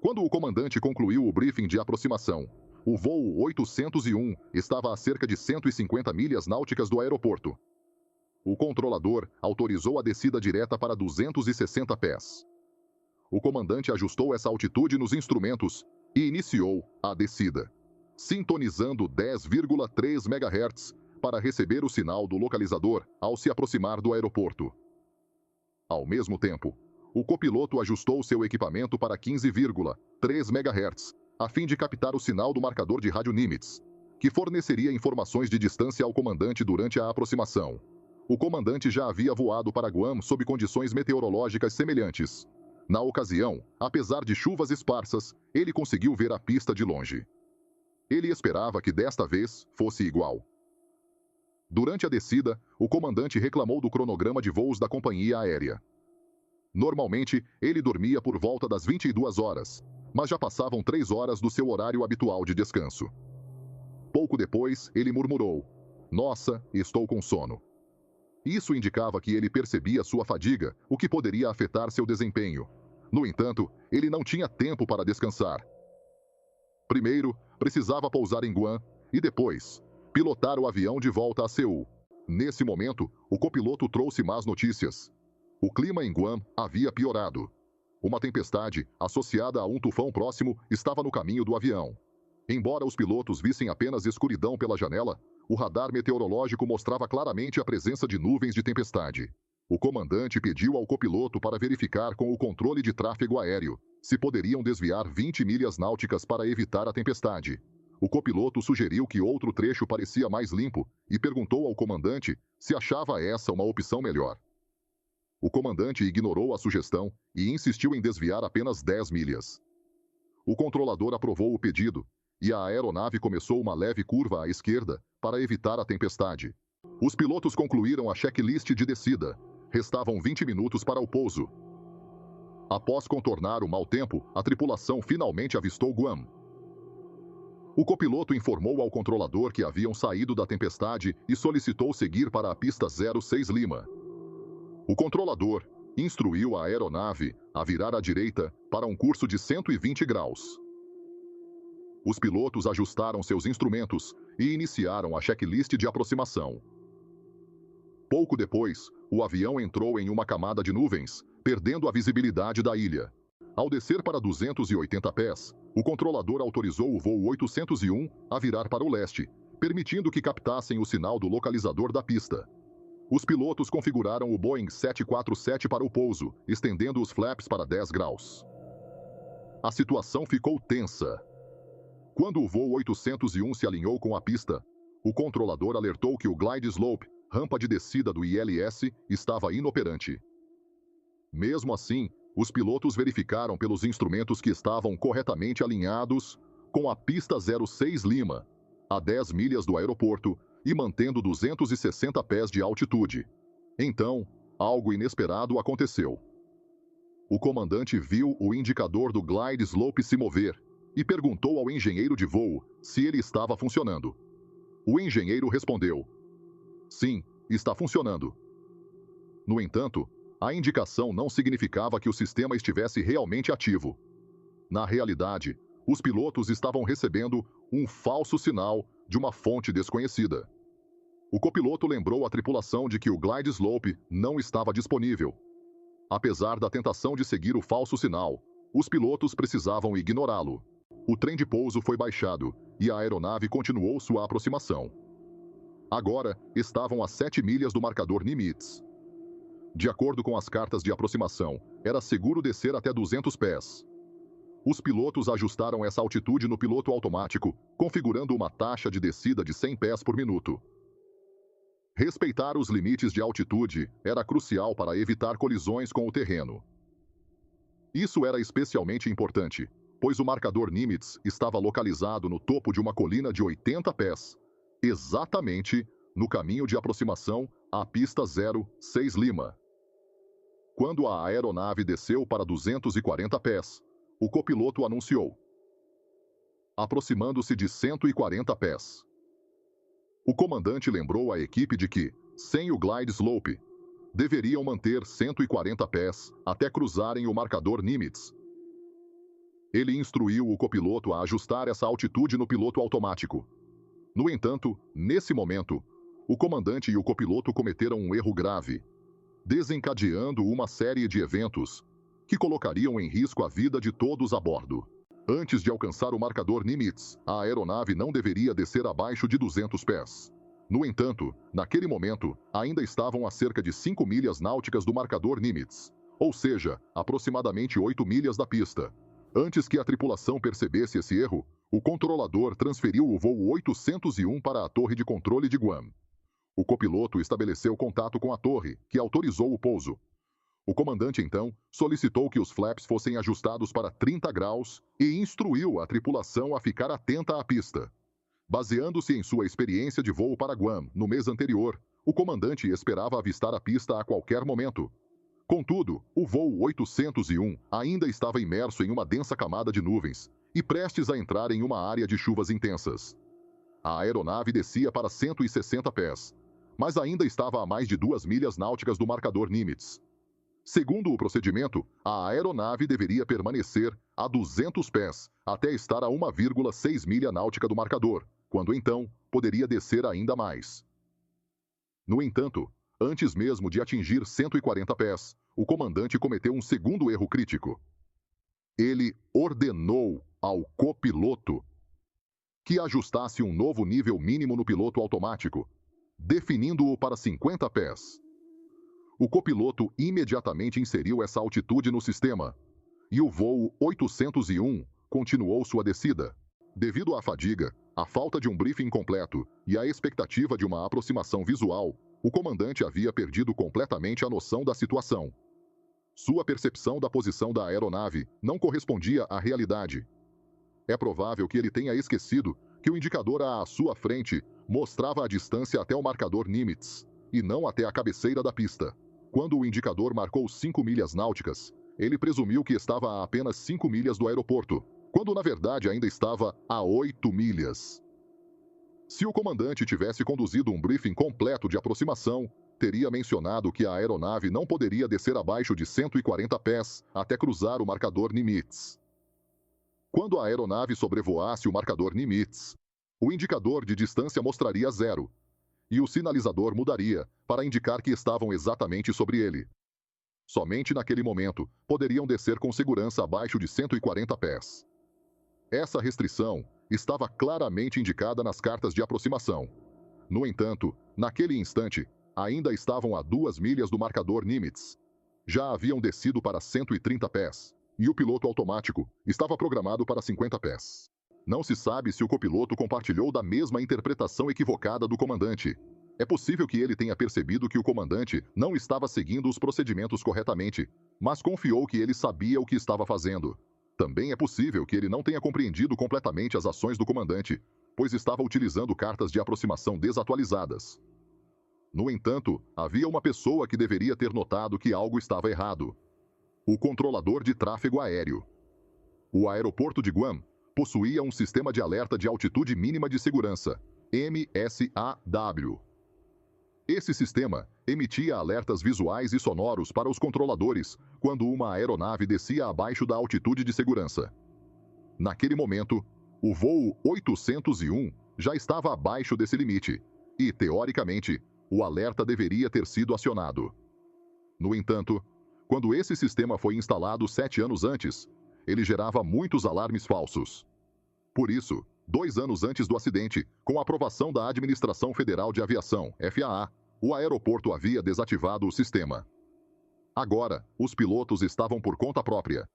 Quando o comandante concluiu o briefing de aproximação, o voo 801 estava a cerca de 150 milhas náuticas do aeroporto. O controlador autorizou a descida direta para 260 pés. O comandante ajustou essa altitude nos instrumentos e iniciou a descida, sintonizando 10,3 MHz para receber o sinal do localizador ao se aproximar do aeroporto. Ao mesmo tempo, o copiloto ajustou seu equipamento para 15,3 MHz, a fim de captar o sinal do marcador de rádio Nimitz, que forneceria informações de distância ao comandante durante a aproximação. O comandante já havia voado para Guam sob condições meteorológicas semelhantes. Na ocasião, apesar de chuvas esparsas, ele conseguiu ver a pista de longe. Ele esperava que desta vez fosse igual. Durante a descida, o comandante reclamou do cronograma de voos da companhia aérea. Normalmente, ele dormia por volta das 22 horas, mas já passavam 3 horas do seu horário habitual de descanso. Pouco depois, ele murmurou: "Nossa, estou com sono." Isso indicava que ele percebia sua fadiga, o que poderia afetar seu desempenho. No entanto, ele não tinha tempo para descansar. Primeiro, precisava pousar em Guam e depois, pilotar o avião de volta a Seul. Nesse momento, o copiloto trouxe más notícias. O clima em Guam havia piorado. Uma tempestade, associada a um tufão próximo, estava no caminho do avião. Embora os pilotos vissem apenas escuridão pela janela, o radar meteorológico mostrava claramente a presença de nuvens de tempestade. O comandante pediu ao copiloto para verificar com o controle de tráfego aéreo se poderiam desviar 20 milhas náuticas para evitar a tempestade. O copiloto sugeriu que outro trecho parecia mais limpo e perguntou ao comandante se achava essa uma opção melhor. O comandante ignorou a sugestão e insistiu em desviar apenas 10 milhas. O controlador aprovou o pedido e a aeronave começou uma leve curva à esquerda para evitar a tempestade. Os pilotos concluíram a checklist de descida. Restavam 20 minutos para o pouso. Após contornar o mau tempo, a tripulação finalmente avistou Guam. O copiloto informou ao controlador que haviam saído da tempestade e solicitou seguir para a pista 06 Lima. O controlador instruiu a aeronave a virar à direita para um curso de 120 graus. Os pilotos ajustaram seus instrumentos e iniciaram a checklist de aproximação. Pouco depois, o avião entrou em uma camada de nuvens, perdendo a visibilidade da ilha. Ao descer para 280 pés, o controlador autorizou o voo 801 a virar para o leste, permitindo que captassem o sinal do localizador da pista. Os pilotos configuraram o Boeing 747 para o pouso, estendendo os flaps para 10 graus. A situação ficou tensa. Quando o voo 801 se alinhou com a pista, o controlador alertou que o glide slope, rampa de descida do ILS, estava inoperante. Mesmo assim, os pilotos verificaram pelos instrumentos que estavam corretamente alinhados com a pista 06 Lima, a 10 milhas do aeroporto e mantendo 260 pés de altitude. Então, algo inesperado aconteceu. O comandante viu o indicador do glide slope se mover e perguntou ao engenheiro de voo se ele estava funcionando. O engenheiro respondeu: "Sim, está funcionando." No entanto, a indicação não significava que o sistema estivesse realmente ativo. Na realidade, os pilotos estavam recebendo um falso sinal de uma fonte desconhecida. O copiloto lembrou a tripulação de que o glide slope não estava disponível. Apesar da tentação de seguir o falso sinal, os pilotos precisavam ignorá-lo. O trem de pouso foi baixado e a aeronave continuou sua aproximação. Agora, estavam a 7 milhas do marcador Nimitz. De acordo com as cartas de aproximação, era seguro descer até 200 pés. Os pilotos ajustaram essa altitude no piloto automático, configurando uma taxa de descida de 100 pés por minuto. Respeitar os limites de altitude era crucial para evitar colisões com o terreno. Isso era especialmente importante, pois o marcador Nimitz estava localizado no topo de uma colina de 80 pés, exatamente no caminho de aproximação à pista 06 Lima. Quando a aeronave desceu para 240 pés, o copiloto anunciou: aproximando-se de 140 pés. O comandante lembrou a equipe de que, sem o glide slope, deveriam manter 140 pés até cruzarem o marcador Nimitz. Ele instruiu o copiloto a ajustar essa altitude no piloto automático. No entanto, nesse momento, o comandante e o copiloto cometeram um erro grave, desencadeando uma série de eventos que colocariam em risco a vida de todos a bordo. Antes de alcançar o marcador Nimitz, a aeronave não deveria descer abaixo de 200 pés. No entanto, naquele momento, ainda estavam a cerca de 5 milhas náuticas do marcador Nimitz, ou seja, aproximadamente 8 milhas da pista. Antes que a tripulação percebesse esse erro, o controlador transferiu o voo 801 para a torre de controle de Guam. O copiloto estabeleceu contato com a torre, que autorizou o pouso. O comandante, então, solicitou que os flaps fossem ajustados para 30 graus e instruiu a tripulação a ficar atenta à pista. Baseando-se em sua experiência de voo para Guam no mês anterior, o comandante esperava avistar a pista a qualquer momento. Contudo, o voo 801 ainda estava imerso em uma densa camada de nuvens e prestes a entrar em uma área de chuvas intensas. A aeronave descia para 160 pés, mas ainda estava a mais de 2 milhas náuticas do marcador Nimitz. Segundo o procedimento, a aeronave deveria permanecer a 200 pés até estar a 1,6 milha náutica do marcador, quando então poderia descer ainda mais. No entanto, antes mesmo de atingir 140 pés, o comandante cometeu um segundo erro crítico. Ele ordenou ao copiloto que ajustasse um novo nível mínimo no piloto automático, definindo-o para 50 pés. O copiloto imediatamente inseriu essa altitude no sistema, e o voo 801 continuou sua descida. Devido à fadiga, a falta de um briefing completo e a expectativa de uma aproximação visual, o comandante havia perdido completamente a noção da situação. Sua percepção da posição da aeronave não correspondia à realidade. É provável que ele tenha esquecido que o indicador à sua frente mostrava a distância até o marcador Nimitz, e não até a cabeceira da pista. Quando o indicador marcou 5 milhas náuticas, ele presumiu que estava a apenas 5 milhas do aeroporto, quando na verdade ainda estava a 8 milhas. Se o comandante tivesse conduzido um briefing completo de aproximação, teria mencionado que a aeronave não poderia descer abaixo de 140 pés até cruzar o marcador Nimitz. Quando a aeronave sobrevoasse o marcador Nimitz, o indicador de distância mostraria 0, e o sinalizador mudaria para indicar que estavam exatamente sobre ele. Somente naquele momento poderiam descer com segurança abaixo de 140 pés. Essa restrição estava claramente indicada nas cartas de aproximação. No entanto, naquele instante, ainda estavam a 2 milhas do marcador Nimitz. Já haviam descido para 130 pés, e o piloto automático estava programado para 50 pés. Não se sabe se o copiloto compartilhou da mesma interpretação equivocada do comandante. É possível que ele tenha percebido que o comandante não estava seguindo os procedimentos corretamente, mas confiou que ele sabia o que estava fazendo. Também é possível que ele não tenha compreendido completamente as ações do comandante, pois estava utilizando cartas de aproximação desatualizadas. No entanto, havia uma pessoa que deveria ter notado que algo estava errado: o controlador de tráfego aéreo. O aeroporto de Guam possuía um sistema de alerta de altitude mínima de segurança, MSAW. Esse sistema emitia alertas visuais e sonoros para os controladores quando uma aeronave descia abaixo da altitude de segurança. Naquele momento, o voo 801 já estava abaixo desse limite e, teoricamente, o alerta deveria ter sido acionado. No entanto, quando esse sistema foi instalado 7 anos antes, ele gerava muitos alarmes falsos. Por isso, 2 anos antes do acidente, com a aprovação da Administração Federal de Aviação, FAA, o aeroporto havia desativado o sistema. Agora, os pilotos estavam por conta própria,